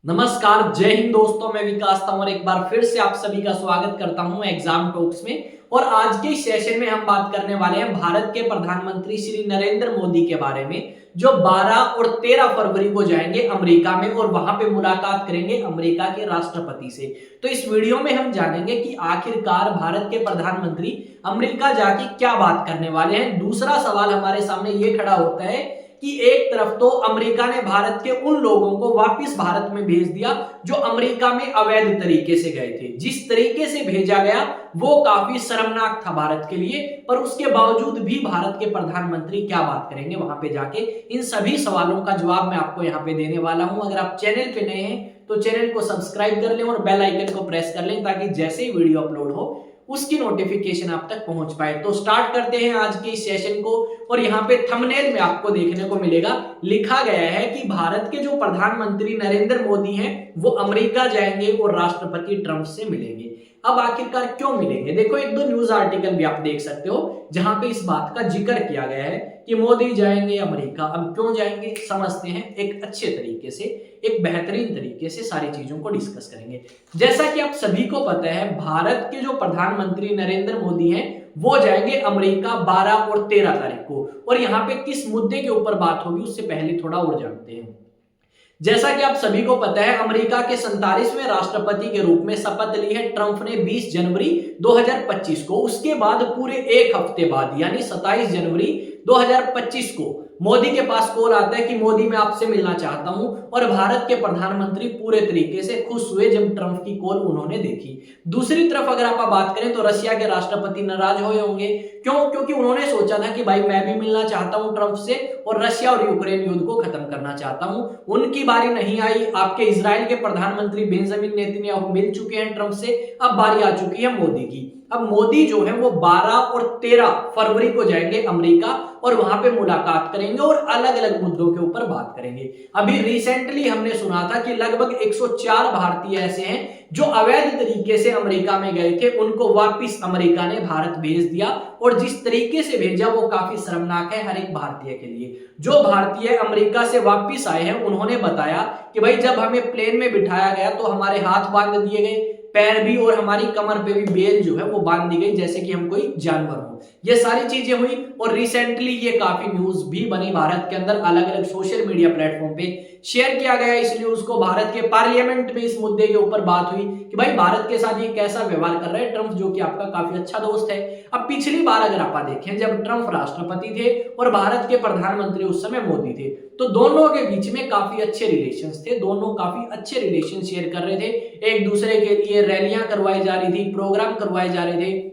नमस्कार, जय हिंद दोस्तों। मैं विकास तंवर एक बार फिर से आप सभी का स्वागत करता हूं एग्जाम टॉक्स में। और आज के सेशन में हम बात करने वाले हैं भारत के प्रधानमंत्री श्री नरेंद्र मोदी के बारे में, जो 12 और 13 फरवरी को जाएंगे अमेरिका में और वहां पे मुलाकात करेंगे अमेरिका के राष्ट्रपति से। तो इस वीडियो में हम जानेंगे कि आखिरकार भारत के प्रधानमंत्री अमेरिका जाके क्या बात करने वाले हैं। दूसरा सवाल हमारे सामने ये खड़ा होता है कि एक तरफ तो अमेरिका ने भारत के उन लोगों को वापस भारत में भेज दिया जो अमेरिका में अवैध तरीके से गए थे। जिस तरीके से भेजा गया वो काफी शर्मनाक था भारत के लिए, पर उसके बावजूद भी भारत के प्रधानमंत्री क्या बात करेंगे वहां पे जाके, इन सभी सवालों का जवाब मैं आपको यहाँ पे देने वाला हूं। अगर आप चैनल पे नए हैं तो चैनल को सब्सक्राइब कर लें और बेल आइकन को प्रेस कर लें ताकि जैसे ही वीडियो अपलोड हो उसकी नोटिफिकेशन आप तक पहुंच पाए। तो स्टार्ट करते हैं आज के इस सेशन को। और यहाँ पे थंबनेल में आपको देखने को मिलेगा, लिखा गया है कि भारत के जो प्रधानमंत्री नरेंद्र मोदी हैं वो अमेरिका जाएंगे और राष्ट्रपति ट्रंप से मिलेंगे। अब आखिरकार क्यों मिलेंगे? देखो, एक दो न्यूज आर्टिकल भी आप देख सकते हो जहां पे इस बात का जिक्र किया गया है कि मोदी जाएंगे अमेरिका। अब क्यों जाएंगे समझते हैं, एक अच्छे तरीके से, एक बेहतरीन तरीके से सारी चीजों को डिस्कस करेंगे। जैसा कि आप सभी को पता है, भारत के जो प्रधानमंत्री नरेंद्र मोदी हैं वो जाएंगे अमेरिका 12 और 13 तारीख को। और यहाँ पे किस मुद्दे के ऊपर बात होगी उससे पहले थोड़ा और जानते हैं। जैसा कि आप सभी को पता है, अमेरिका के 47वें राष्ट्रपति के रूप में शपथ ली है ट्रंप ने 20 जनवरी 2025 को। उसके बाद पूरे एक हफ्ते बाद यानी 27 जनवरी 2025 को मोदी के पास कॉल आता है कि मोदी मैं आपसे मिलना चाहता हूं। और भारत के प्रधानमंत्री पूरे तरीके से खुश हुए जब ट्रंप की कॉल उन्होंने देखी। दूसरी तरफ अगर आप बात करें तो रशिया के राष्ट्रपति नाराज हुए होंगे। क्यों? क्योंकि उन्होंने सोचा था कि भाई मैं भी मिलना चाहता हूं ट्रंप से और रशिया और यूक्रेन युद्ध को खत्म करना चाहता हूं। उनकी बारी नहीं आई। आपके इजराइल के प्रधानमंत्री बेंजामिन नेतन्याहू मिल चुके हैं ट्रंप से, अब बारी आ चुकी है मोदी की। अब मोदी जो है वो 12 और 13 फरवरी को जाएंगे अमेरिका और वहां पे मुलाकात करेंगे और अलग अलग मुद्दों के ऊपर बात करेंगे। अभी रिसेंटली हमने सुना था कि लगभग 104 भारतीय ऐसे हैं जो अवैध तरीके से अमेरिका में गए थे, उनको वापस अमेरिका ने भारत भेज दिया। और जिस तरीके से भेजा वो काफी शर्मनाक है हर एक भारतीय के लिए। जो भारतीय अमेरिका से वापस आए हैं उन्होंने बताया कि भाई जब हमें प्लेन में बिठाया गया तो हमारे हाथ बांध दिए गए, पैर भी, और हमारी कमर पे भी बेल जो है वो बांध दी गई जैसे कि हम कोई जानवर हो। ये सारी चीजें हुई और रिसेंटली ये काफी न्यूज भी बनी भारत के अंदर, अलग अलग सोशल मीडिया प्लेटफॉर्म पे शेयर किया गया इस न्यूज को। भारत के पार्लियामेंट में इस मुद्दे के ऊपर बात हुई कि भाई भारत के साथ ये कैसा व्यवहार कर रहा है ट्रंप, जो कि आपका काफी अच्छा दोस्त है। अब पिछली बार अगर आप देखें जब ट्रंप राष्ट्रपति थे और भारत के प्रधानमंत्री उस समय मोदी थे, तो दोनों के बीच में काफी अच्छे रिलेशंस थे। दोनों काफी अच्छे रिलेशन शेयर कर रहे थे, एक दूसरे के लिए रैलियां करवाई जा रही थी, प्रोग्राम करवाए जा रहे थे।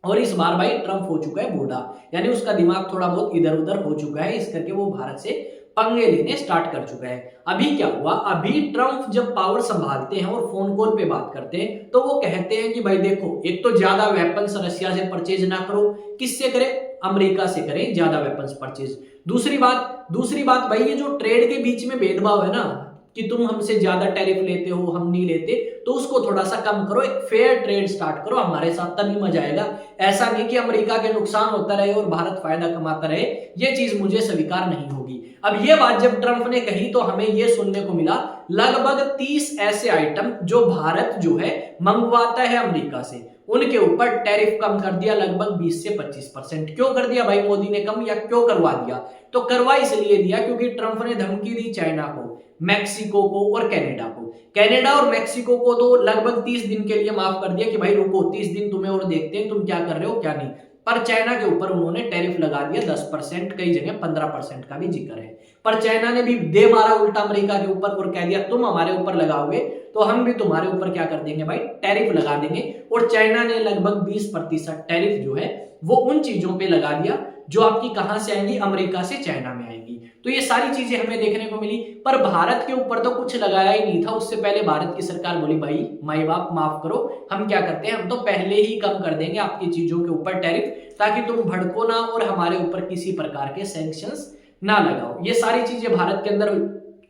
और इस बार भाई ट्रंप हो चुका है बूढ़ा, यानी उसका दिमाग थोड़ा बहुत इधर उधर हो चुका है, इस करके वो भारत से पंगे लेने स्टार्ट कर चुका है। अभी क्या हुआ, अभी ट्रंप जब पावर संभालते हैं और फोन कॉल पे बात करते हैं तो वो कहते हैं कि भाई देखो, एक तो ज्यादा वेपन्स रशिया से परचेज ना करो। किससे करें? अमेरिका से करें ज्यादा वेपन्स परचेज। दूसरी बात भाई, ये जो ट्रेड के बीच में भेदभाव है ना कि तुम हमसे ज्यादा टैरिफ लेते हो हम नहीं लेते, तो उसको थोड़ा सा कम करो, एक फेयर ट्रेड स्टार्ट करो हमारे साथ, तभी मजा आएगा। ऐसा नहीं कि अमेरिका के नुकसान होता रहे और भारत फायदा कमाता रहे, ये चीज मुझे स्वीकार नहीं होगी। अब ये बात जब ट्रंप ने कही तो हमें ये सुनने को मिला लगभग 30 ऐसे आइटम जो भारत जो है मंगवाता है अमेरिका से, उनके ऊपर टैरिफ कम कर दिया लगभग 20 से 25%। क्यों कर दिया भाई मोदी ने कम, या क्यों करवा दिया? तो करवा इसलिए दिया क्योंकि ट्रंप ने धमकी दी चाइना को, मैक्सिको को और कनाडा को। कनाडा और मैक्सिको को तो लगभग 30 दिन के लिए माफ कर दिया कि भाई रुको 30 दिन तुम्हें और देखते हैं तुम क्या कर रहे हो क्या नहीं। पर चाइना के ऊपर उन्होंने टैरिफ लगा दिया 10%, कई जगह 15% का भी जिक्र है। पर चाइना ने भी दे मारा उल्टा अमेरिका के ऊपर और कह दिया तुम हमारे ऊपर लगाओगे तो हम भी तुम्हारे ऊपर क्या कर देंगे भाई, टैरिफ लगा देंगे। और चाइना ने लगभग 20% टैरिफ जो है वो उन चीजों पे लगा दिया जो आपकी कहां से आएंगी, अमेरिका से चाइना में आएंगी। तो ये सारी चीजें हमें देखने को मिली। पर भारत के ऊपर तो कुछ लगाया ही नहीं था। उससे पहले भारत की सरकार बोली भाई माई बाप माफ करो, हम क्या करते हैं, हम तो पहले ही कम कर देंगे आपकी चीजों के ऊपर टैरिफ, ताकि तुम भड़को ना और हमारे ऊपर किसी प्रकार के सैंक्शंस ना लगाओ। ये सारी चीजें भारत के अंदर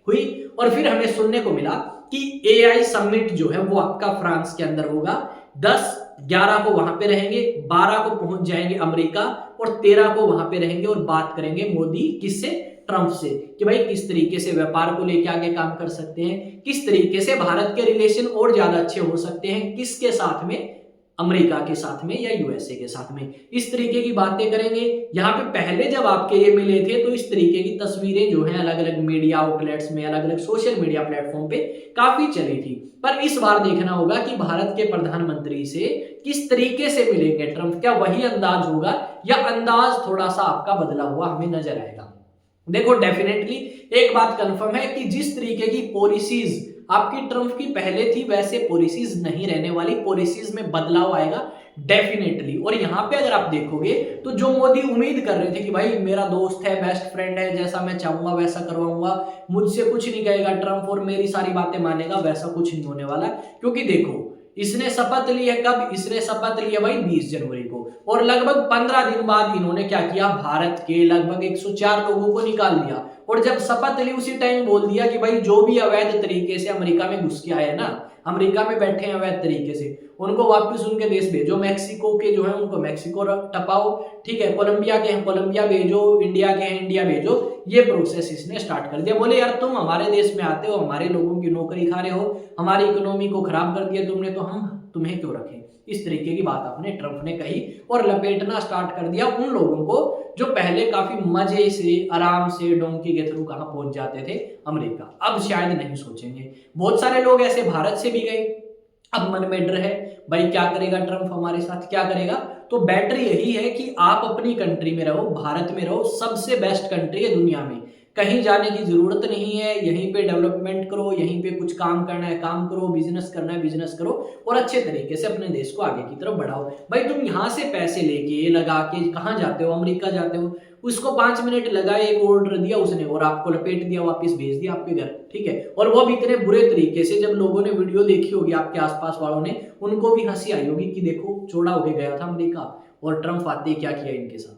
हुई। और फिर हमें सुनने को मिला कि AI समिट जो है वो आपका फ्रांस के अंदर होगा। 10-11 को वहां पे रहेंगे, 12 को पहुंच जाएंगे अमेरिका और 13 को वहां पे रहेंगे और बात करेंगे मोदी किससे, ट्रंप से कि भाई किस तरीके से व्यापार को लेकर आगे काम कर सकते हैं, किस तरीके से भारत के रिलेशन और ज्यादा अच्छे हो सकते हैं, किसके साथ में, अमेरिका के साथ में या यूएसए के साथ में, इस तरीके की बातें करेंगे। यहाँ पे पहले जब आपके ये मिले थे तो इस तरीके की तस्वीरें जो हैं अलग अलग मीडिया आउटलेट्स में, अलग अलग सोशल मीडिया प्लेटफॉर्म पे काफी चली थी। पर इस बार देखना होगा कि भारत के प्रधानमंत्री से किस तरीके से मिलेंगे ट्रंप, क्या वही अंदाज होगा या अंदाज थोड़ा सा आपका बदला हुआ हमें नजर आएगा। देखो डेफिनेटली एक बात कंफर्म है कि जिस तरीके की पॉलिसीज आपकी ट्रंप की पहले थी वैसे पॉलिसीज नहीं रहने वाली, पॉलिसीज में बदलाव आएगा डेफिनेटली। और यहाँ पे अगर आप देखोगे तो जो मोदी उम्मीद कर रहे थे कि भाई मेरा दोस्त है, बेस्ट फ्रेंड है, जैसा मैं चाहूंगा वैसा करवाऊंगा, मुझसे कुछ नहीं कहेगा ट्रंप और मेरी सारी बातें मानेगा, वैसा कुछ नहीं होने वाला। क्योंकि देखो इसने शपथ ली है कब, इसने शपथ लिया भाई 20 जनवरी को, और लगभग 15 दिन बाद इन्होंने क्या किया, भारत के लगभग 104 लोगों को निकाल दिया। और जब शपथ ली उसी टाइम बोल दिया कि भाई जो भी अवैध तरीके से अमेरिका में घुस के आए ना, अमेरिका में बैठे हैं अवैध तरीके से, उनको वापस उनके देश भेजो। मैक्सिको के जो है उनको मैक्सिको टपाओ, ठीक है, कोलंबिया के हैं कोलंबिया भेजो, इंडिया के हैं इंडिया भेजो। ये प्रोसेस इसने स्टार्ट कर दिया। बोले यार तुम हमारे देश में आते हो, हमारे लोगों की नौकरी खा रहे हो, हमारी इकोनॉमी को खराब कर दिया तुमने, तो हम तुम्हें क्यों रखें। इस तरीके की बात अपने ट्रंप ने कही और लपेटना स्टार्ट कर दिया उन लोगों को जो पहले काफी मजे से आराम से डोंकी के थ्रू कहां पहुंच जाते थे, अमेरिका। अब शायद नहीं सोचेंगे। बहुत सारे लोग ऐसे भारत से भी गए, अब मन में डर है भाई क्या करेगा ट्रंप हमारे साथ, क्या करेगा। तो बेटर यही है कि आप अपनी कंट्री में रहो, भारत में रहो, सबसे बेस्ट कंट्री है दुनिया में, कहीं जाने की जरूरत नहीं है, यहीं पे डेवलपमेंट करो, यहीं पे कुछ काम करना है काम करो, बिजनेस करना है बिजनेस करो, और अच्छे तरीके से अपने देश को आगे की तरफ बढ़ाओ। भाई तुम यहाँ से पैसे लेके लगा के कहाँ जाते हो, अमेरिका जाते हो, उसको 5 मिनट लगाए, एक ऑर्डर दिया उसने और आपको लपेट दिया, वापस भेज दिया आपके घर, ठीक है। और वो भी इतने बुरे तरीके से, जब लोगों ने वीडियो देखी होगी आपके आसपास वालों ने, उनको भी हंसी आई होगी कि देखो चौड़ा होके गया था अमेरिका और ट्रंप आते क्या किया इनके साथ,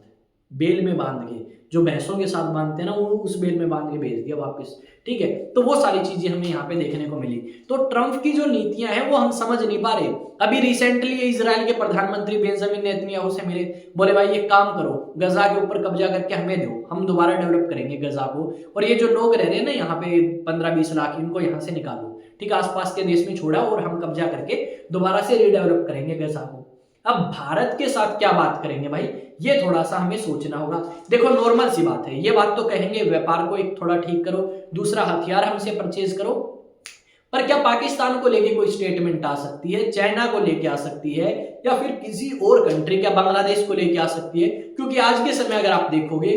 बेल में बांध के, जो भैंसों के साथ बांधते हैं ना, वो उस बेल में बांध के भेज दिया वापस, ठीक है। तो वो सारी चीजें हमें यहाँ पे देखने को मिली। तो ट्रंप की जो नीतियां हैं वो हम समझ नहीं पा रहे। अभी रिसेंटली इजराइल के प्रधानमंत्री बेंजामिन नेतन्याहू से मिले, बोले भाई एक काम करो, गजा के ऊपर कब्जा करके हमें दो, हम दोबारा डेवलप करेंगे गजा को, और ये जो लोग रह रहे हैं ना यहाँ पे 15-20 लाख, इनको यहाँ से निकालो, ठीक है, आसपास के देश में छोड़ा और हम कब्जा करके दोबारा से रीडेवलप करेंगे गजा को। अब भारत के साथ क्या बात करेंगे भाई, ये थोड़ा सा हमें सोचना होगा। देखो नॉर्मल सी बात है, ये बात तो कहेंगे व्यापार को एक थोड़ा ठीक करो, दूसरा हथियार हमसे परचेज करो, पर क्या पाकिस्तान को लेके कोई स्टेटमेंट आ सकती है, चाइना को लेके आ सकती है, या फिर किसी और कंट्री, क्या बांग्लादेश को लेके आ सकती है? क्योंकि आज के समय अगर आप देखोगे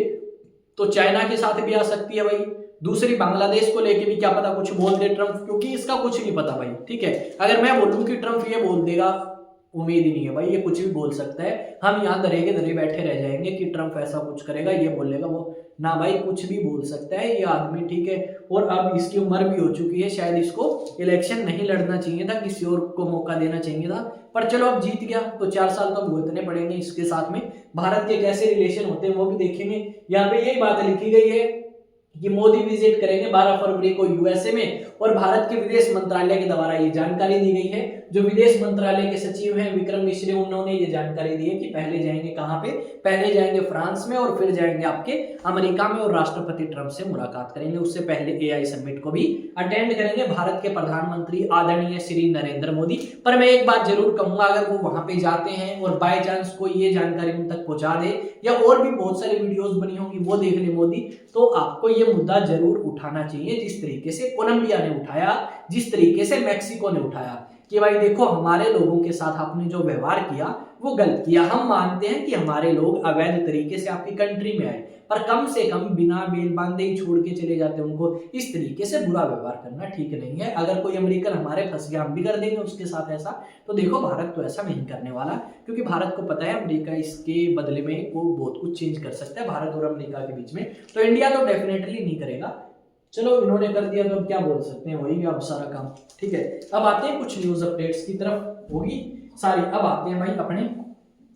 तो चाइना के साथ भी आ सकती है भाई, दूसरी बांग्लादेश को लेके भी क्या पता कुछ बोल दे ट्रंप, क्योंकि इसका कुछ नहीं पता भाई, ठीक है। अगर मैं बोलूं कि ट्रंप ये बोल देगा, उम्मीद ही नहीं है भाई, ये कुछ भी बोल सकता है, हम यहाँ दरे के दरे बैठे रह जाएंगे कि ट्रंप ऐसा कुछ करेगा, ये बोलेगा वो, ना भाई कुछ भी बोल सकता है ये आदमी, ठीक है। और अब इसकी उम्र भी हो चुकी है, शायद इसको इलेक्शन नहीं लड़ना चाहिए था, किसी और को मौका देना चाहिए था, पर चलो अब जीत गया तो 4 साल तो भुगतने पड़ेंगे इसके साथ में। भारत के कैसे रिलेशन होते हैं वो भी देखेंगे। यहाँ पे यही बात लिखी गई है कि मोदी विजिट करेंगे 12 फरवरी को यूएसए में, और भारत के विदेश मंत्रालय के द्वारा ये जानकारी दी गई है। जो विदेश मंत्रालय के सचिव हैं विक्रम मिश्री, उन्होंने ये जानकारी दी है कि पहले जाएंगे कहां पे, पहले जाएंगे फ्रांस में और फिर जाएंगे आपके अमेरिका में, और राष्ट्रपति ट्रंप से मुलाकात करेंगे। उससे पहले एआई समिट को भी अटेंड करेंगे भारत के प्रधानमंत्री आदरणीय श्री नरेंद्र मोदी। पर मैं एक बात जरूर कहूंगा, अगर वो वहां पे जाते हैं और बाय चांस कोई ये जानकारी उन तक पहुंचा दे, या और भी बहुत सारी वीडियोस बनी होंगी वो देख ले मोदी, तो आपको ये मुद्दा जरूर उठाना चाहिए, जिस तरीके से कोलंबिया ने उठाया, जिस तरीके से मैक्सिको ने उठाया, कि भाई देखो हमारे लोगों के साथ आपने जो व्यवहार किया वो गलत किया। हम मानते हैं कि हमारे लोग अवैध तरीके से आपकी कंट्री में आए, पर कम से कम बिना बेल बांधे ही छोड़ के चले जाते हैं उनको। इस तरीके से बुरा व्यवहार करना ठीक नहीं है। अगर कोई अमेरिकन हमारे फंस गया, हम भी कर देंगे उसके साथ ऐसा, तो देखो भारत तो ऐसा नहीं करने वाला, क्योंकि भारत को पता है अमेरिका इसके बदले में वो बहुत कुछ चेंज कर सकता है भारत और अमेरिका के बीच में। तो इंडिया तो डेफिनेटली नहीं करेगा। चलो इन्होंने कर दिया तो अब क्या बोल सकते हैं, वही अब सारा काम, ठीक है। अब आते हैं कुछ न्यूज अपडेट्स की तरफ, होगी सारी। अब आते हैं भाई अपने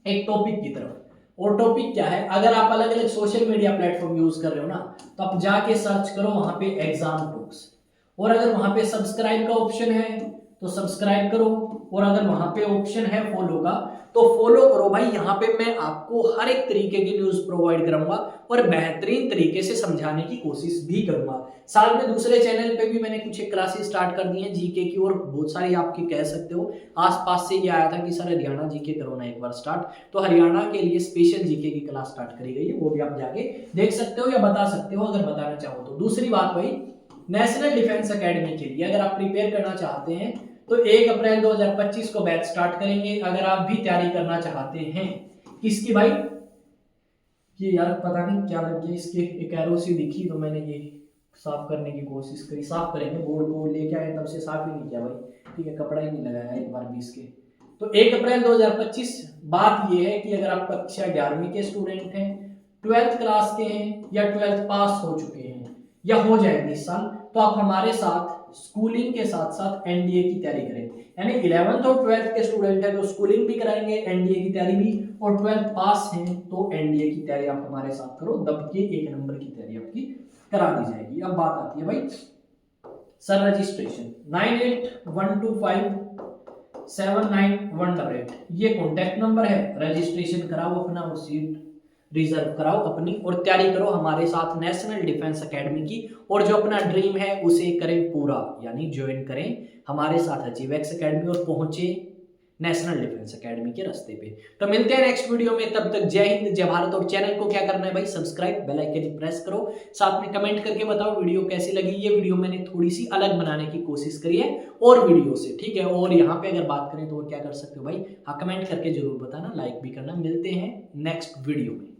एक टॉपिक की तरफ, और टॉपिक क्या है, अगर आप अलग अलग सोशल मीडिया प्लेटफॉर्म यूज कर रहे हो ना, तो आप जाके सर्च करो वहां पे एग्जाम टॉक्स, और अगर वहां पे सब्सक्राइब का ऑप्शन है तो सब्सक्राइब करो, और अगर वहां पे ऑप्शन है फॉलो का तो फॉलो करो भाई। यहाँ पे मैं आपको हर एक तरीके की न्यूज प्रोवाइड करूंगा और बेहतरीन तरीके से समझाने की कोशिश भी करूंगा। साथ में दूसरे चैनल पे भी मैंने कुछ एक क्लासेस स्टार्ट कर दी हैं जीके की, और बहुत सारी आपकी कह सकते हो आसपास से ये आया था कि सर हरियाणा जीके करो ना एक बार स्टार्ट, तो हरियाणा के लिए स्पेशल जीके की क्लास स्टार्ट करी गई है, वो भी आप जाके देख सकते हो या बता सकते हो अगर बताना चाहो तो। दूसरी बात भाई, नेशनल डिफेंस एकेडमी के लिए अगर आप प्रिपेयर करना चाहते हैं तो 1 अप्रैल 2025 को बैच स्टार्ट करेंगे। अगर आप भी तैयारी करना चाहते हैं किसकी भाई, ये यार पता नहीं क्या लग गया इसके, एक एरो सी दिखी तो मैंने ये साफ करने की कोशिश करी। साफ करेंगे, बोर्ड को लेके आए तब से साफ ही नहीं किया भाई, ठीक है, कपड़ा ही नहीं लगाया एक बार भी इसके। तो 1 अप्रैल 2025, बात ये है कि अगर आप कक्षा 11वीं के स्टूडेंट हैं, 12th क्लास के हैं या 12th पास हो चुके हैं या हो जाएंगे इस साल, तो आप हमारे साथ स्कूलिंग के साथ साथ एनडीए की तैयारी करें। यानी 11th और 12th के स्टूडेंट हैं तो स्कूलिंग भी कराएंगे, एनडीए की तैयारी भी, और 12th पास हैं तो एनडीए की तैयारी आप हमारे साथ करो, दब के 1 नंबर की तैयारी आपकी करा दी जाएगी। अब बात आती है भाई सर रजिस्ट्रेशन, 9812579188 ये कॉन्टैक्ट नंबर है। रजिस्ट्रेशन कराओ अपना और सीट रिजर्व कराओ अपनी, और तैयारी करो हमारे साथ नेशनल डिफेंस एकेडमी की, और जो अपना ड्रीम है उसे करें पूरा, यानी ज्वाइन करें हमारे साथ अचीवेक्स एकेडमी और पहुंचे नेशनल डिफेंस एकेडमी के रास्ते पे। तो मिलते हैं नेक्स्ट वीडियो में, तब तक जय हिंद जय भारत। और चैनल को क्या करना है भाई, सब्सक्राइब, बेल आइकन प्रेस करो, साथ में कमेंट करके बताओ वीडियो कैसी लगी। ये वीडियो मैंने थोड़ी सी अलग बनाने की कोशिश करी है और वीडियो से, ठीक है। और यहाँ पे अगर बात करें तो और क्या कर सकते हो भाई, हाँ कमेंट करके जरूर बताना, लाइक भी करना। मिलते हैं नेक्स्ट वीडियो में।